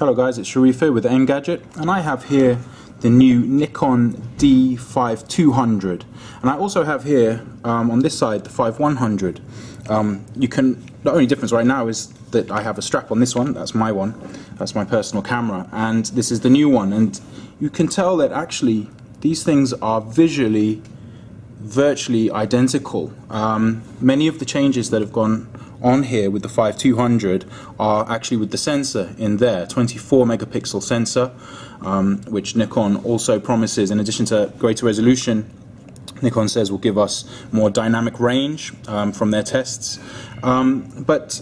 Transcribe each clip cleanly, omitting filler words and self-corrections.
Hello guys, it's Sharifa with Engadget, and I have here the new Nikon D5200, and I also have here on this side the 5100. The only difference right now is that I have a strap on this one. That's my one, that's my personal camera, and this is the new one, and you can tell that actually these things are visually virtually identical. Many of the changes that have gone on here with the 5200 are actually with the sensor in there, 24 megapixel sensor, which Nikon also promises, in addition to greater resolution, Nikon says will give us more dynamic range from their tests. But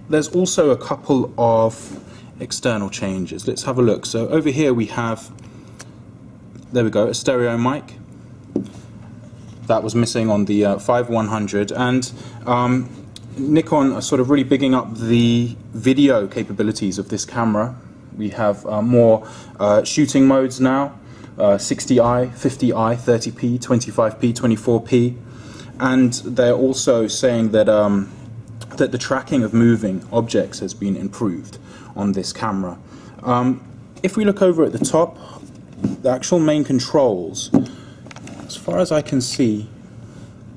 there's also a couple of external changes. Let's have a look. So over here we have, there we go, a stereo mic. That was missing on the 5100, and Nikon are sort of really bigging up the video capabilities of this camera. We have more shooting modes now, 60i, 50i, 30p, 25p, 24p, and they're also saying that that the tracking of moving objects has been improved on this camera. If we look over at the top, the actual main controls, as far as I can see,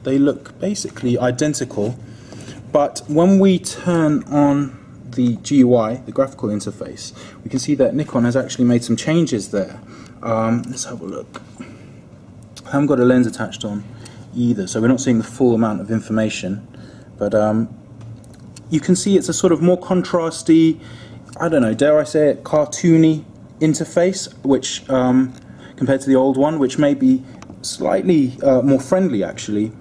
they look basically identical. But when we turn on the GUI, the graphical interface, we can see that Nikon has actually made some changes there. Let's have a look. I haven't got a lens attached on either, so we're not seeing the full amount of information. But you can see it's a sort of more contrasty, I don't know, dare I say it, cartoony interface, which compared to the old one, which may be slightly more friendly actually.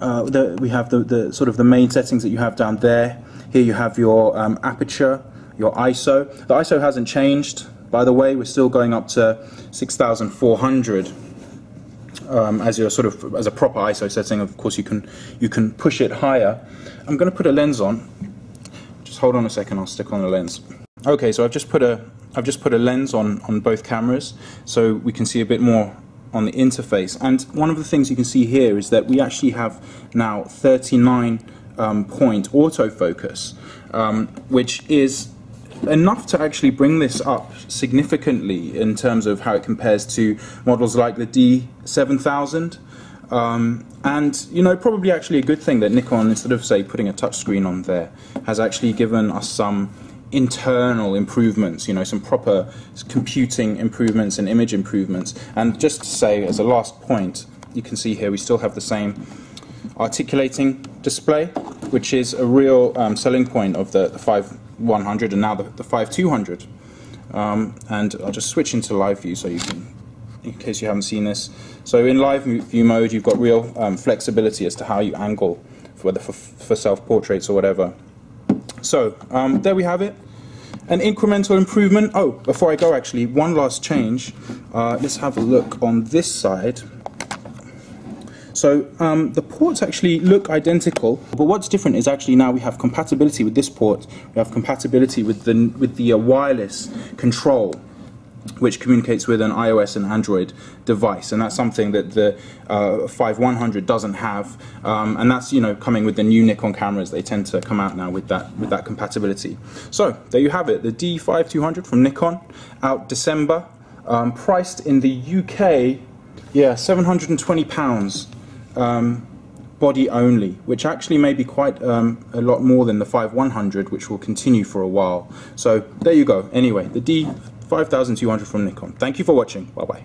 We have the sort of the main settings that you have down there. Here you have your aperture, your ISO. The ISO hasn't changed, by the way. We're still going up to 6400 as your sort of as a proper ISO setting. Of course, you can push it higher. I'm going to put a lens on. Just hold on a second. I'll stick on the lens. Okay, so I've just put a lens on both cameras, so we can see a bit more on the interface. And one of the things you can see here is that we actually have now 39 point autofocus, which is enough to actually bring this up significantly in terms of how it compares to models like the D7000. And you know, probably actually a good thing that Nikon, instead of say putting a touchscreen on there, has actually given us some internal improvements, you know, some proper computing improvements and image improvements. And just to say, as a last point, you can see here we still have the same articulating display, which is a real selling point of the 5100 and now the 5200. And I'll just switch into live view so you can, in case you haven't seen this. So in live view mode, you've got real flexibility as to how you angle, whether for self-portraits or whatever. So there we have it, an incremental improvement. Oh, before I go, actually, one last change. Let's have a look on this side. So the ports actually look identical, but what's different is actually now we have compatibility with this port. We have compatibility with the wireless control, which communicates with an iOS and Android device, and that's something that the 5100 doesn't have, and that's, you know, coming with the new Nikon cameras. They tend to come out now with that compatibility. So there you have it, the D5200 from Nikon, out December, priced in the UK, yeah, £720, body only, which actually may be quite a lot more than the 5100, which will continue for a while. So there you go. Anyway, the D5200 from Nikon. Thank you for watching. Bye bye.